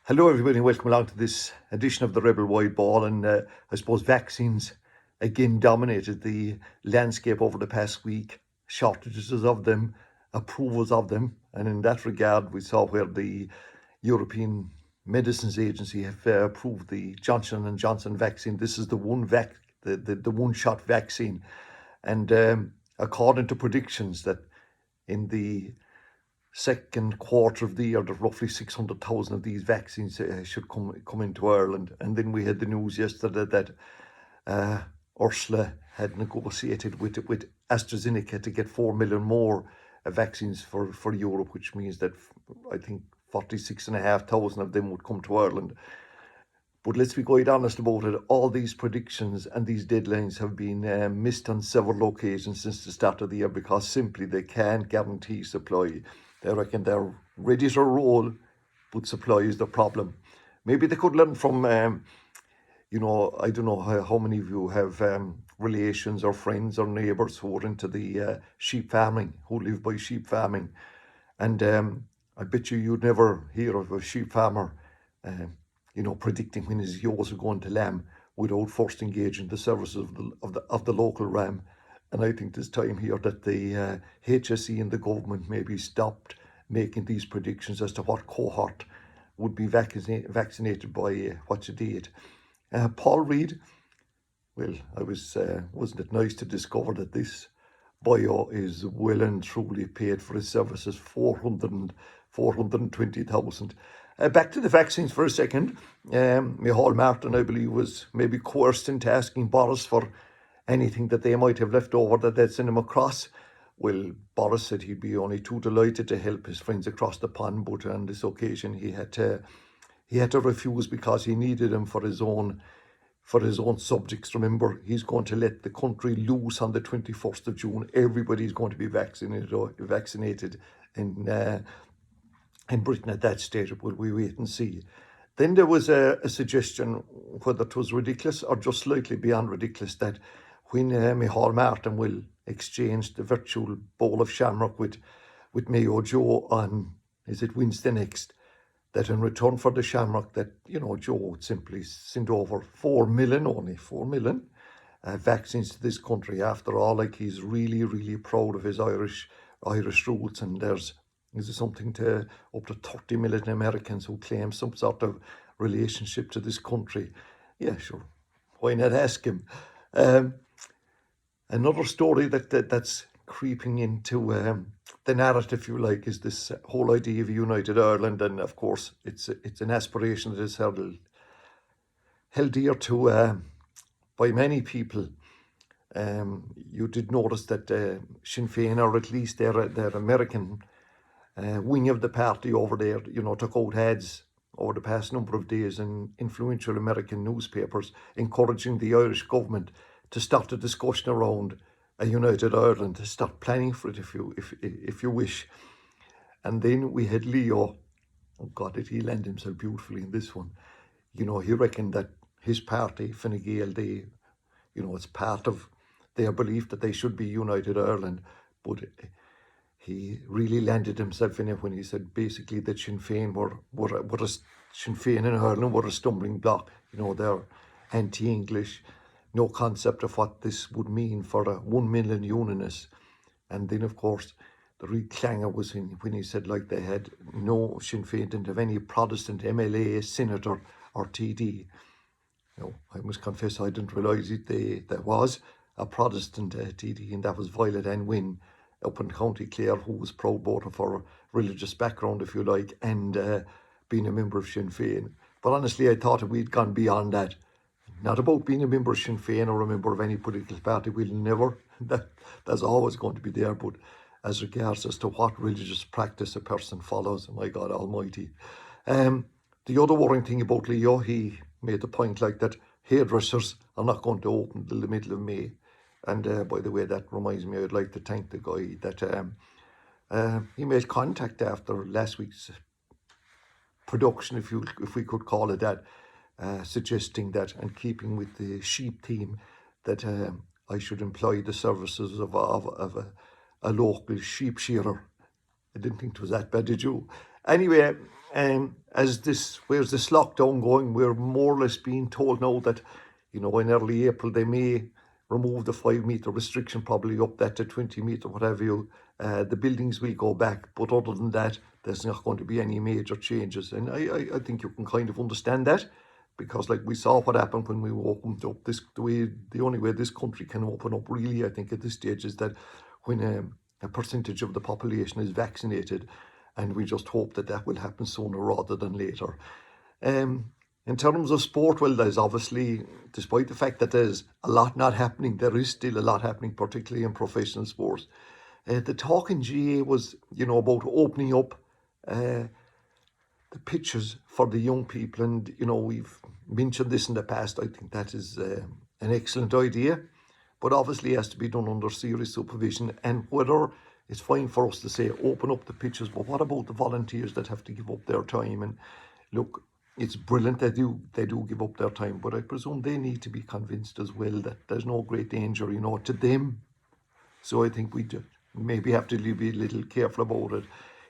Hello everybody and welcome along to this edition of the Rebel Wide Ball, and I suppose vaccines again dominated the landscape over the past week. Shortages of them, approvals of them, and in that regard we saw where the European Medicines Agency have approved the Johnson & Johnson vaccine. This is the one-shot vaccine, and according to predictions that in the second quarter of the year, that roughly 600,000 of these vaccines should come into Ireland. And then we had the news yesterday that Ursula had negotiated with AstraZeneca to get 4 million more vaccines for Europe, which means that I think 46,500 of them would come to Ireland. But let's be quite honest about it, all these predictions and these deadlines have been missed on several occasions since the start of the year, because simply they can't guarantee supply. They reckon they're ready to roll, but supply is the problem. Maybe they could learn from, I don't know how many of you have relations or friends or neighbours who are into the sheep farming, who live by sheep farming. And I bet you'd never hear of a sheep farmer predicting when his ewes are going to lamb without first engaging the services of the local ram. And I think there's time here that the HSE and the government maybe stopped making these predictions as to what cohort would be vaccinated by what's a date. Paul Reid, well, wasn't it nice to discover that this bio is well and truly paid for his services, 420,000. Back to the vaccines for a second. Micheál Martin, I believe, was maybe coerced into asking Boris for anything that they might have left over that they'd send him across. Well, Boris said he'd be only too delighted to help his friends across the pond, but on this occasion he had to refuse because he needed them for his own subjects. Remember, he's going to let the country loose on the 21st of June. Everybody's going to be vaccinated in Britain at that stage. Will we wait and see? Then there was a suggestion, whether it was ridiculous or just slightly beyond ridiculous, that when Micheál Martin will exchange the virtual bowl of shamrock with Mayo Joe on, is it Wednesday next, that in return for the shamrock that, Joe would simply send over 4 million vaccines to this country. After all, like, he's really, really proud of his Irish roots, and there's something to up to 30 million Americans who claim some sort of relationship to this country. Yeah, sure. Why not ask him? Another story that's creeping into the narrative, if you like, is this whole idea of United Ireland. And of course, it's an aspiration that is held dear to by many people. You did notice that Sinn Féin, or at least their American wing of the party over there, took out ads over the past number of days in influential American newspapers encouraging the Irish government to start a discussion around a United Ireland, to start planning for it, if you wish. And then we had Leo. Oh God, did he land himself beautifully in this one? He reckoned that his party, Fine Gael, it's part of their belief that they should be United Ireland, but he really landed himself in it when he said basically that Sinn Féin Sinn Féin in Ireland were a stumbling block. They're anti-English, no concept of what this would mean for 1 million unionists. And then, of course, the real clanger was when he said, like, they had no, Sinn Féin didn't have any Protestant MLA, senator or TD. I must confess I didn't realise there was a Protestant TD, and that was Violet Ann Wynne up in County Clare, who was proud voter for religious background, if you like, and being a member of Sinn Féin. But honestly, I thought we'd gone beyond that. Not about being a member of Sinn Féin or a member of any political party. We'll never, that's always going to be there. But as regards as to what religious practice a person follows, my God almighty. The other worrying thing about Leo, he made the point like that hairdressers are not going to open until the middle of May. And by the way, that reminds me, I'd like to thank the guy that he made contact after last week's production, if we could call it that, suggesting that, and keeping with the sheep theme, that I should employ the services of a local sheep shearer. I didn't think it was that bad, did you? Anyway, where's this lockdown going? We're more or less being told now that, in early April they may remove the 5 metre restriction, probably up that to 20 metre, whatever you. The buildings will go back, but other than that, there's not going to be any major changes. And I think you can kind of understand that, because like we saw what happened when we opened up the only way this country can open up really, I think at this stage, is that when a percentage of the population is vaccinated, and we just hope that that will happen sooner rather than later. In terms of sport, well, there's obviously, despite the fact that there's a lot not happening, there is still a lot happening, particularly in professional sports. The talk in GA was, about opening up the pitches for the young people, and we've mentioned this in the past. I think that is an excellent idea, but obviously it has to be done under serious supervision. And whether it's fine for us to say open up the pitches, but what about the volunteers that have to give up their time? And look, it's brilliant they do give up their time, but I presume they need to be convinced as well that there's no great danger, to them. So I think we maybe have to be a little careful about it.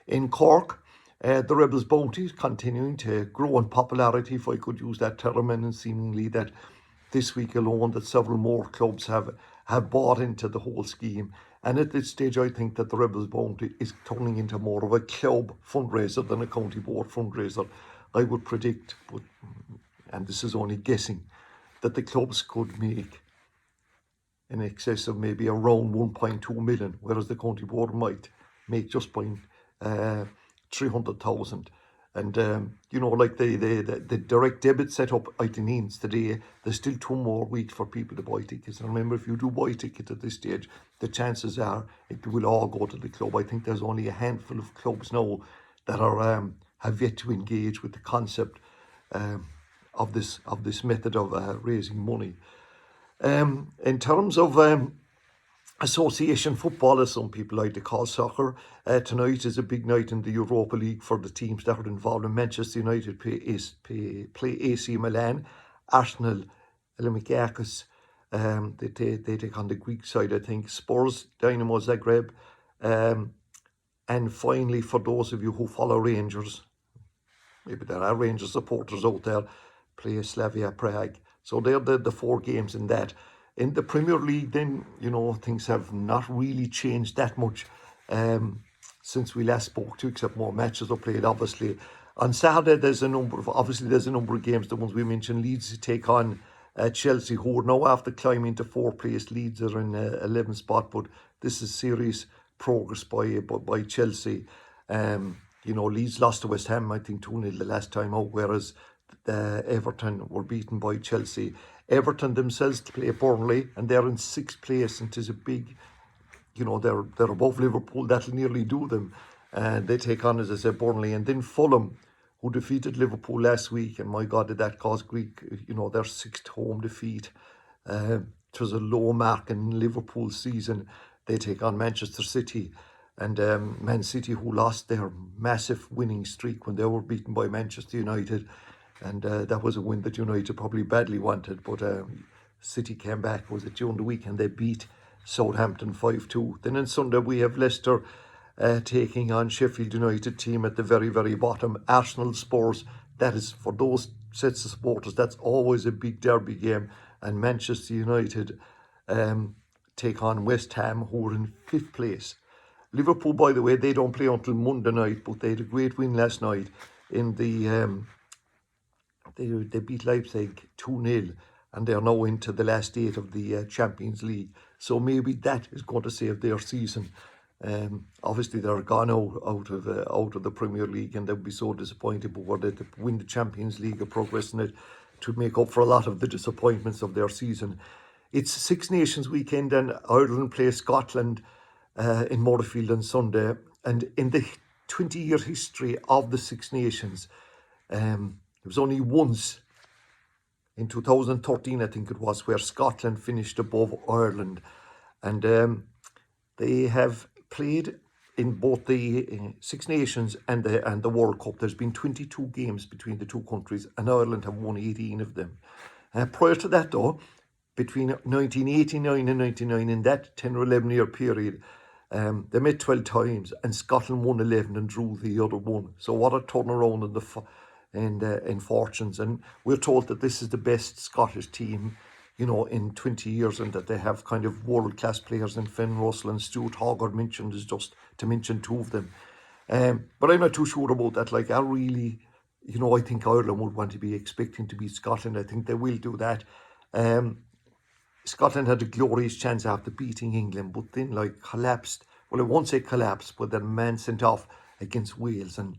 In Cork, the Rebels Bounty is continuing to grow in popularity, if I could use that term, and seemingly that this week alone that several more clubs have bought into the whole scheme. And at this stage, I think that the Rebels Bounty is turning into more of a club fundraiser than a county board fundraiser. I would predict, and this is only guessing, that the clubs could make in excess of maybe around 1.2 million, whereas the county board might make just 300,000. And like the direct debit set up Aidan today, there's still 2 more weeks for people to buy tickets. And remember, if you do buy a ticket at this stage, the chances are it will all go to the club. I think there's only a handful of clubs now that are have yet to engage with the concept of this method of raising money. In terms of association football, as some people like to call soccer, tonight is a big night in the Europa League for the teams that are involved in. Manchester United play AC Milan, Arsenal, Olympiacos, they take on the Greek side, I think, Spurs, Dynamo Zagreb, and finally, for those of you who follow Rangers, maybe there are Rangers supporters out there, play Slavia Prague. So they're the 4 games in that. In the Premier League, then, things have not really changed that much since we last spoke to, except more matches are played, obviously. On Saturday, there's a number of games. The ones we mentioned, Leeds take on Chelsea, who are now after climbing to 4th place. Leeds are in 11th spot, but this is serious progress by Chelsea. Leeds lost to West Ham, I think 2-0 the last time out, whereas Everton were beaten by Chelsea. Everton themselves play Burnley, and they're in 6th place, and it is a big, they're above Liverpool. That'll nearly do them. And they take on, as I said, Burnley, and then Fulham, who defeated Liverpool last week, and my God, did that cause Greek, their 6th home defeat. It was a low mark in Liverpool's season. They take on Manchester City, and Man City, who lost their massive winning streak when they were beaten by Manchester United. And that was a win that United probably badly wanted, but City came back, was it during the week, and they beat Southampton 5-2. Then on Sunday we have Leicester taking on Sheffield United team at the very, very bottom. Arsenal Spurs, that is, for those sets of supporters, that's always a big derby game. And Manchester United take on West Ham, who are in 5th place. Liverpool, by the way, they don't play until Monday night, but they had a great win last night in the they beat Leipzig 2-0, and they're now into the last 8 of the Champions League. So maybe that is going to save their season. Obviously, they're gone out of the Premier League, and they'll be so disappointed. But were they to win the Champions League or progress in it, to make up for a lot of the disappointments of their season. It's Six Nations weekend, and Ireland play Scotland in Murrayfield on Sunday. And in the 20-year history of the Six Nations, there was only once, in 2013, I think it was, where Scotland finished above Ireland. And they have played in both the Six Nations and the World Cup. There's been 22 games between the two countries, and Ireland have won 18 of them. Prior to that, though, between 1989 and 99, in that 10 or 11 year period, they met 12 times, and Scotland won 11 and drew the other one. So what a turnaround in fortunes. And we're told that this is the best Scottish team, in 20 years, and that they have kind of world-class players in Finn Russell and Stuart Hoggard mentioned, is just to mention two of them. But I'm not too sure about that. Like, I really, I think Ireland would want to be expecting to beat Scotland. I think they will do that. Scotland had a glorious chance after beating England, but then collapsed. Well, I won't say collapsed, but then man sent off against Wales, and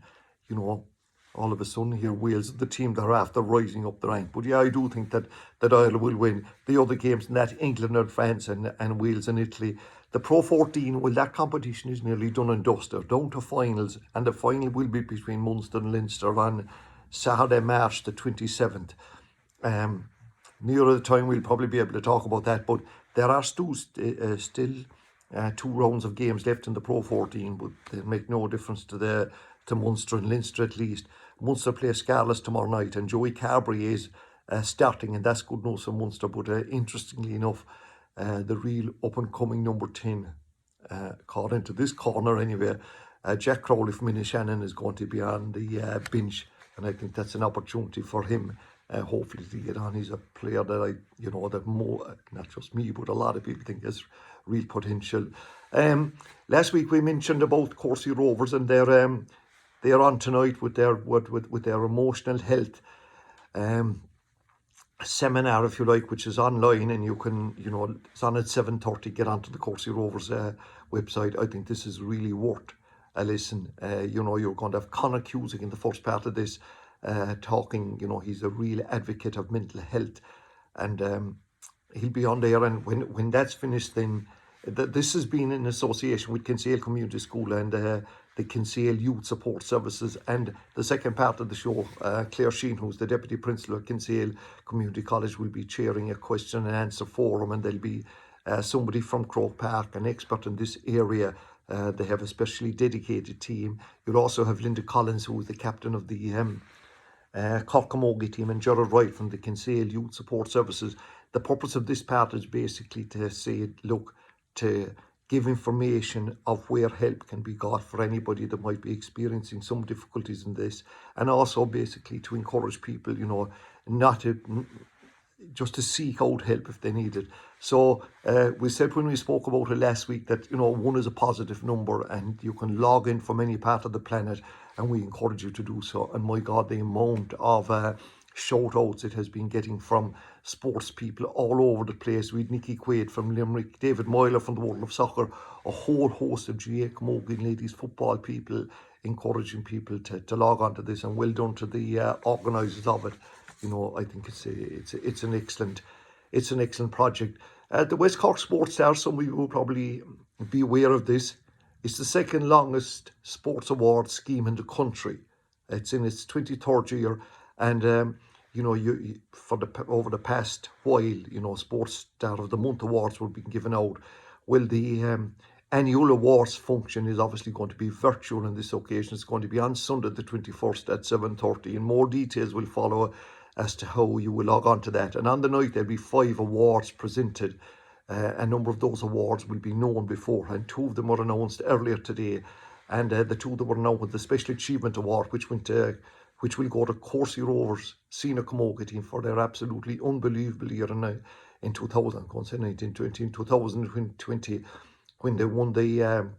all of a sudden here Wales are the team that are after rising up the rank. But yeah, I do think that Ireland will win. The other games in that, England and France and Wales and Italy. The Pro 14, well, that competition is nearly done and dusted, down to finals, and the final will be between Munster and Leinster on Saturday, March the 27th. Nearer the time we'll probably be able to talk about that, but there are still 2 rounds of games left in the Pro 14, but they make no difference to Munster and Leinster at least. Munster play Scarlets tomorrow night, and Joey Carberry is starting, and that's good news for Munster. But interestingly enough, the real up-and-coming number 10, caught into this corner anyway, Jack Crowley from Inishannon is going to be on the bench, and I think that's an opportunity for him. Hopefully to get on. He's a player that that more, not just me, but a lot of people think has real potential. Last week we mentioned about Courcey Rovers, and they're on tonight with their emotional health seminar, if you like, which is online, and you can, it's on at 7:30. Get onto the Courcey Rovers website. I think this is really worth a listen. You're going to have Conor Cusick in the first part of this, talking. He's a real advocate of mental health, and he'll be on there. And when that's finished, then this has been in association with Kinsale Community School and the Kinsale Youth Support Services. And the second part of the show, Claire Sheen, who's the Deputy Principal at Kinsale Community College, will be chairing a question and answer forum, and there'll be somebody from Croke Park, an expert in this area. They have a specially dedicated team. You'll also have Linda Collins, who is the captain of the Cork Camogie team, and Gerard Wright from the Kinsale Youth Support Services. The purpose of this part is basically to say, look, to give information of where help can be got for anybody that might be experiencing some difficulties in this, and also basically to encourage people, not to just to seek out help if they need it. So we said when we spoke about it last week that 1 is a positive number, and you can log in from any part of the planet, and we encourage you to do so. And my God, the amount of shout outs it has been getting from sports people all over the place. We had Nicky Quaid from Limerick, David Moyler from the World of Soccer, a whole host of GA Camogie ladies football people encouraging people to log on to this, and well done to the organisers of it. I think it's an excellent project. The West Cork Sports Star, some of you will probably be aware of this. It's the second longest sports award scheme in the country. It's in its 23rd year, and over the past while, Sports Star of the Month awards were being given out. Well, the annual awards function is obviously going to be virtual on this occasion. It's going to be on Sunday the 21st at 7:30, and more details will follow as to how you will log on to that. And on the night there'll be 5 awards presented. A number of those awards will be known beforehand. 2 of them were announced earlier today, and the 2 that were announced, the Special Achievement Award, which will go to Courcey Rovers Senior Camogie team for their absolutely unbelievable year in 2000, 1920, in 2020, when they won the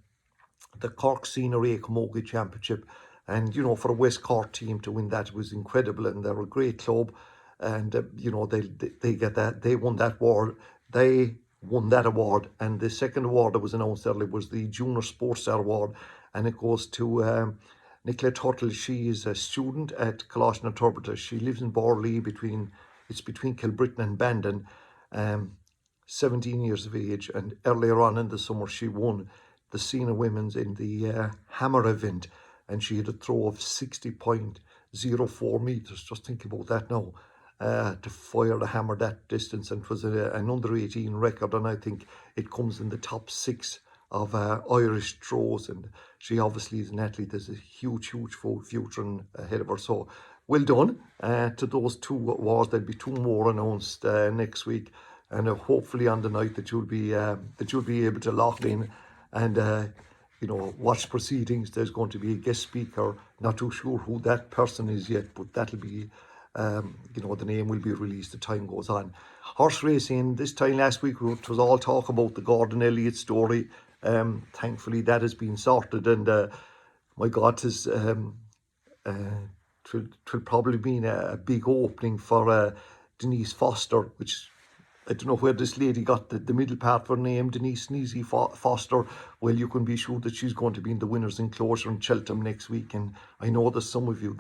Cork Senior A Camogie Championship. And for a West Cork team to win that was incredible, and they're a great club, and they won that award. They won that award, and the second award that was announced earlier was the Junior Sports Star Award, and it goes to Nicole Turtle. She is a student at Colossian Interpreter. She lives in Borley, between Kilbrittain and Bandon, 17 years of age, and earlier on in the summer she won the senior women's in the hammer event, and she had a throw of 60.04 metres. Just think about that now, to fire the hammer that distance, and it was an under 18 record, and I think it comes in the top 6 of Irish throws, and she obviously is an athlete. There's a huge future ahead of her, so well done to those 2 awards. There'll be 2 more announced next week, and hopefully on the night that you'll be able to lock in and watch proceedings. There's going to be a guest speaker. Not too sure who that person is yet, but that'll be, the name will be released as time goes on. Horse racing, this time last week, it was all talk about the Gordon Elliott story. Thankfully, that has been sorted, and my God, will probably mean a big opening for Denise Foster, which I don't know where this lady got the middle part of her name, Denise Sneezy Foster. Well, you can be sure that she's going to be in the winners' enclosure in Cheltenham next week. And I know there's some of you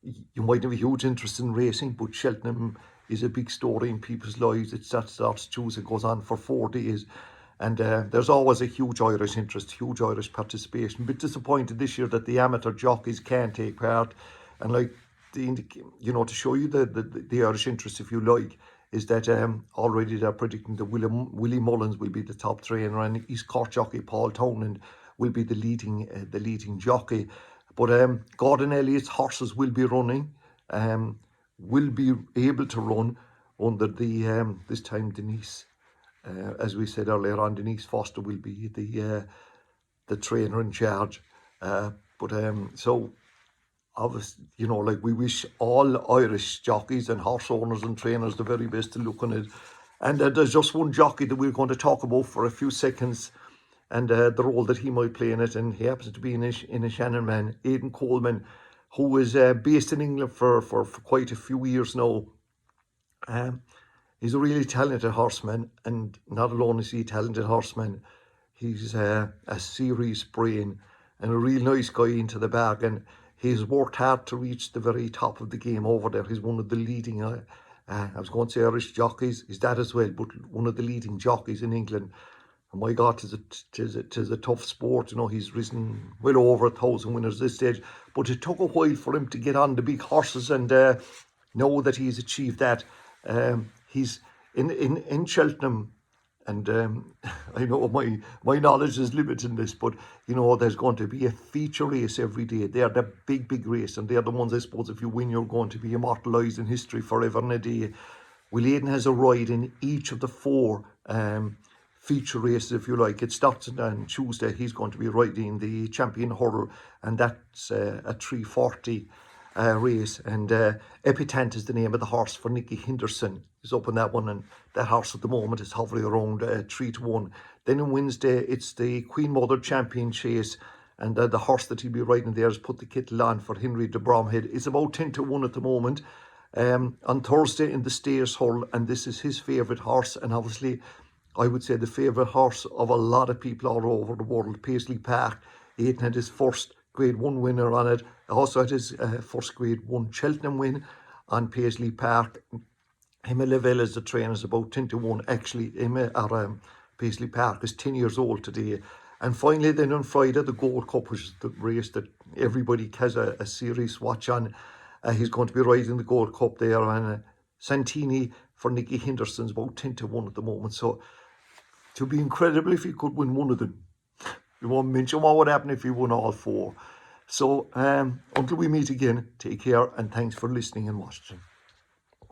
you might have a huge interest in racing, but Cheltenham is a big story in people's lives. It starts Tuesday, goes on for 4 days. And there's always a huge Irish interest, huge Irish participation. A bit disappointed this year that the amateur jockeys can't take part. And to show you the Irish interest, if you like, is that already they're predicting that Willie Mullins will be the top trainer, and East Cork jockey Paul Townend will be the leading jockey. But Gordon Elliott's horses will be running, will be able to run under the this time Denise. As we said earlier on, Denise Foster will be the trainer in charge. So obviously, we wish all Irish jockeys and horse owners and trainers the very best to look on it. And there's just one jockey that we're going to talk about for a few seconds, and the role that he might play in it. And he happens to be in Shannon man, Aidan Coleman, who is based in England for quite a few years now. He's a really talented horseman, and not alone is he a talented horseman, he's a serious brain and a real nice guy into the bargain. He's worked hard to reach the very top of the game over there. He's one of the leading, I was going to say Irish jockeys, he's that as well, but one of the leading jockeys in England. And my God, tis a tough sport. He's risen well over 1,000 winners this stage, but it took a while for him to get on the big horses, and know that he's achieved that. He's in Cheltenham, and I know my knowledge is limited in this, but there's going to be a feature race every day. They're the big race, and they're the ones, I suppose, if you win, you're going to be immortalised in history forever and a day. Well, Aidan has a ride in each of the 4 feature races, if you like. It starts on Tuesday. He's going to be riding the Champion Hurdle, and that's a 340 race, and Epitant is the name of the horse for Nicky Henderson. He's up on that one, and that horse at the moment is hovering around 3-1. Then on Wednesday it's the Queen Mother Champion Chase, and the horse that he'll be riding there has put the kittle on for Henry de Bromhead. It's about 10-1 at the moment. On Thursday in the Stayers Hurl, and this is his favourite horse, and obviously I would say the favourite horse of a lot of people all over the world, Paisley Park. Aidan had his first Grade 1 winner on it. Also had his first Grade 1 Cheltenham win on Paisley Park. Emma Lavelle is the trainer, is about 10-1. Actually, Paisley Park is 10 years old today. And finally, then on Friday, the Gold Cup, which is the race that everybody has a serious watch on. He's going to be riding the Gold Cup there, and Santini for Nicky Henderson's about 10-1 at the moment. So it would be incredible if he could win one of them. We won't mention what would happen if he won all 4. So until we meet again, take care, and thanks for listening and watching.